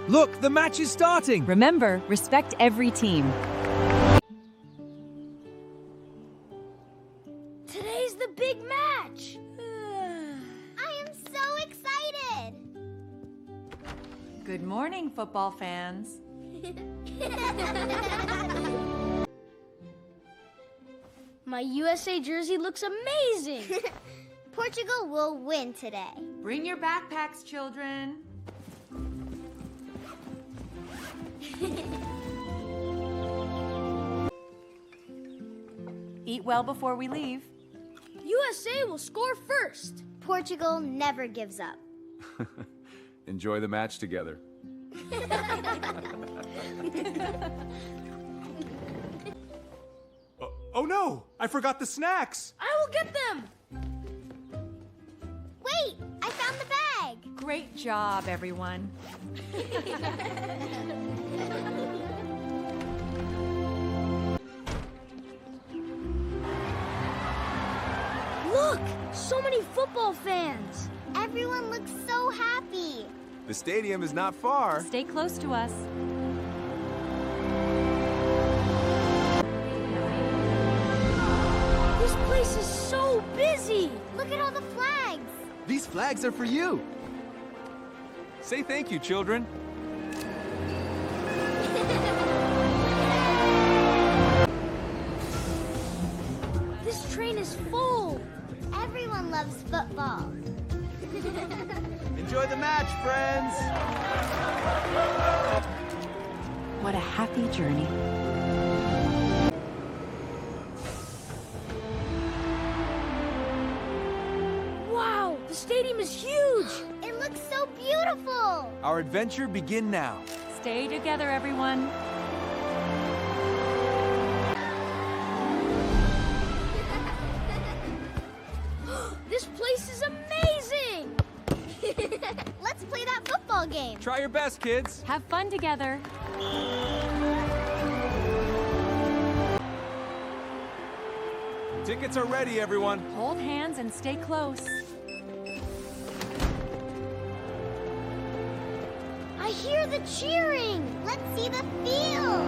Look, the match is starting! Remember, respect every team. Today's the big match! I am so excited! Good morning, football fans. My USA jersey looks amazing! Portugal will win today. Bring your backpacks, children. Eat well before we leave. USA will score first! Portugal never gives up. Enjoy the match together. Oh no! I forgot the snacks! I will get them! Wait, I found the bag. Great job, everyone. Look! So many football fans! Everyone looks so happy. The stadium is not far. Stay close to us. This place is so busy! Look at all the flags. These flags are for you. Say thank you, children. This train is full! Everyone loves football. Enjoy the match, friends! What a happy journey. Wow! The stadium is huge! It looks so beautiful. Our adventure begin now. Stay together, everyone. This place is amazing! Let's play that football game. Try your best, kids. Have fun together. Tickets are ready, everyone. Hold hands and stay close. I hear the cheering. Let's see the field.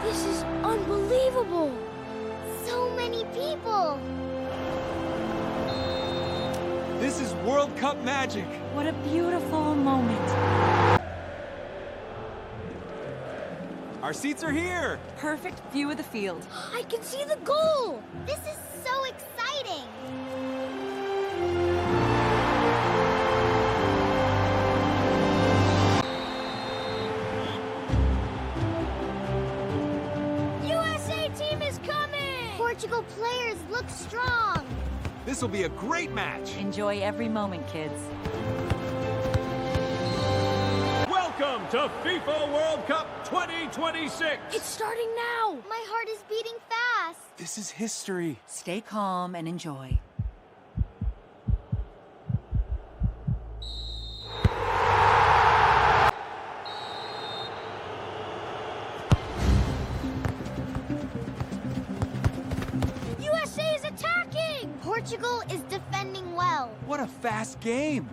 This is unbelievable! So many people. This is World Cup magic. What a beautiful moment. Our seats are here. Perfect view of the field. I can see the goal! This is so exciting. USA team is coming! Portugal players look strong. This will be a great match. Enjoy every moment, kids. Welcome to FIFA World Cup 2026! It's starting now! My heart is beating fast. This is history. Stay calm and enjoy. USA is attacking! Portugal is defending well. What a fast game.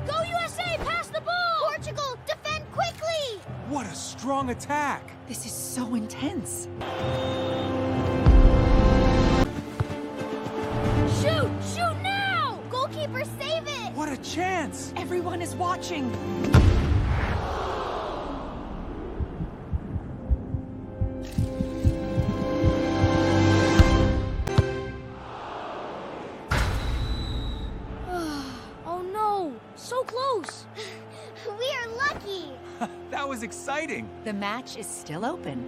Go USA! Pass the ball! Portugal, defend quickly. What a strong attack. This is so intense. Shoot! Shoot now! Goalkeeper, save it. What a chance. Everyone is watching. Oh no! So close! We are lucky. That was exciting. The match is still open.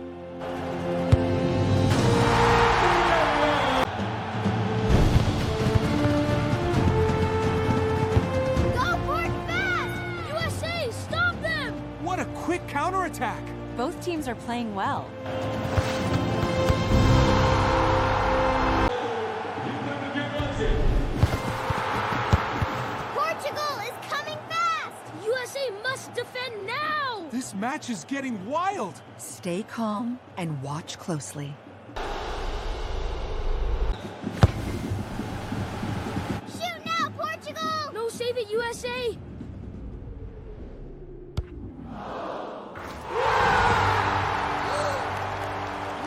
Go, Port, fast. USA, stop them! What a quick counterattack. Both teams are playing well. Portugal is coming fast. USA must defend now! This match match is getting wild. Stay calm and watch closely. Shoot now, Portugal! No, save it, USA!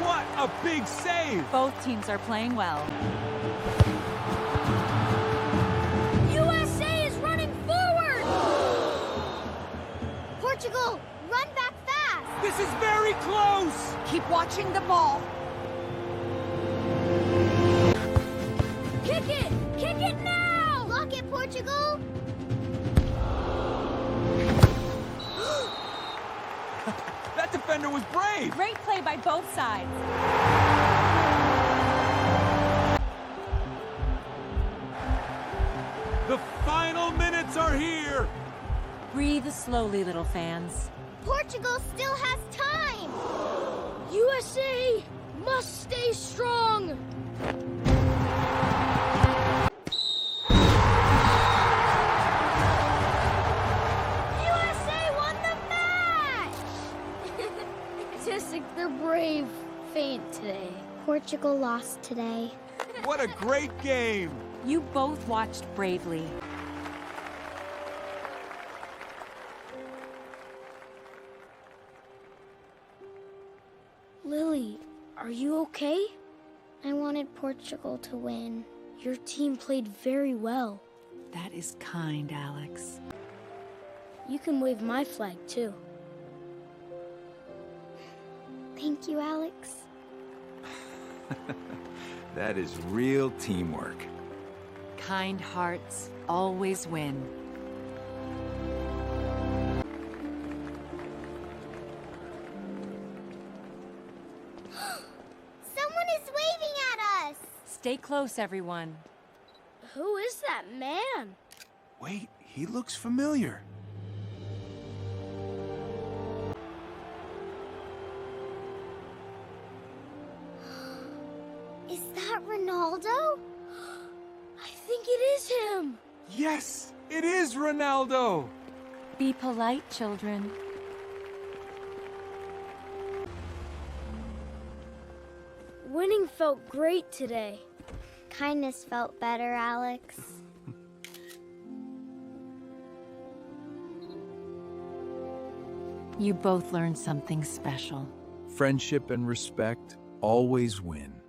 What a big save! Both teams are playing well. USA is running forward! Portugal, run back fast! This is very close! Keep watching the ball. Kick it! Kick it now! Block it, Portugal! That defender was brave! Great play by both sides. The final minutes are here! Breathe slowly, little fans. Portugal still has time! USA must stay strong! USA won the match! Just like they're brave faint today. Portugal lost today. What a great game! You both watched bravely. Lily, are you okay? I wanted Portugal to win. Your team played very well. That is kind, Alex. You can wave my flag too. Thank you, Alex. That is real teamwork. Kind hearts always win. Someone is waving at us! Stay close, everyone. Who is that man? Wait, he looks familiar. Is that Ronaldo? I think it is him. Yes, it is Ronaldo! Be polite, children. Winning felt great today. Kindness felt better, Alex. You both learned something special. Friendship and respect always win.